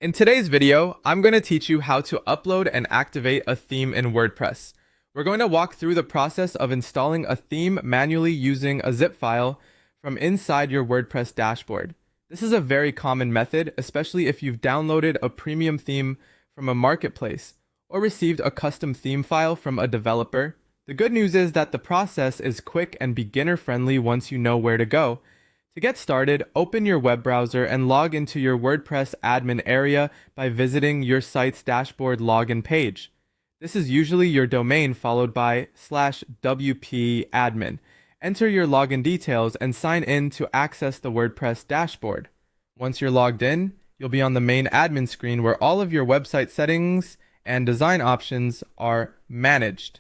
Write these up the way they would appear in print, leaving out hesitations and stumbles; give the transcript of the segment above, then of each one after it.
In today's video, I'm going to teach you how to upload and activate a theme in WordPress. We're going to walk through the process of installing a theme manually using a zip file from inside your WordPress dashboard. This is a very common method, especially if you've downloaded a premium theme from a marketplace or received a custom theme file from a developer. The good news is that the process is quick and beginner-friendly once you know where to go. To get started, open your web browser and log into your WordPress admin area by visiting your site's dashboard login page. This is usually your domain followed by /wp admin. Enter your login details and sign in to access the WordPress dashboard. Once you're logged in, you'll be on the main admin screen where all of your website settings and design options are managed.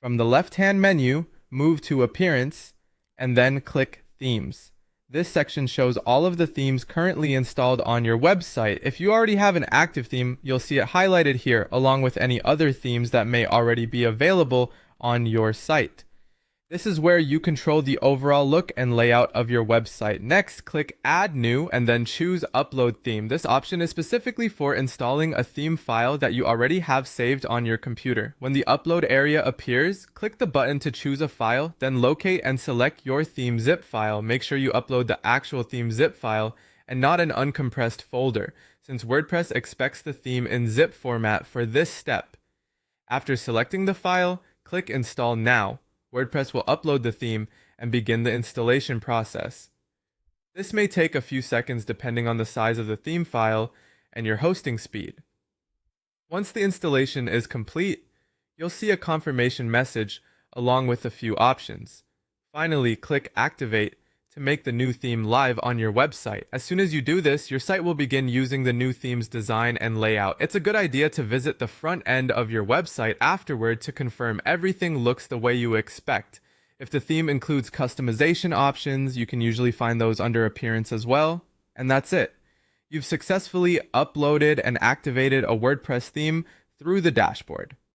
From the left-hand menu, move to Appearance and then click Themes. This section shows all of the themes currently installed on your website. If you already have an active theme, you'll see it highlighted here, along with any other themes that may already be available on your site. This is where you control the overall look and layout of your website. Next, click Add New and then choose Upload Theme. This option is specifically for installing a theme file that you already have saved on your computer. When the upload area appears, click the button to choose a file, then locate and select your theme zip file. Make sure you upload the actual theme zip file and not an uncompressed folder, since WordPress expects the theme in zip format for this step. After selecting the file, click Install Now. WordPress will upload the theme and begin the installation process. This may take a few seconds depending on the size of the theme file and your hosting speed. Once the installation is complete, you'll see a confirmation message along with a few options. Finally, click Activate to make the new theme live on your website. As soon as you do this, your site will begin using the new theme's design and layout. It's a good idea to visit the front end of your website afterward to confirm everything looks the way you expect. If the theme includes customization options, you can usually find those under Appearance as well. And that's it. You've successfully uploaded and activated a WordPress theme through the dashboard.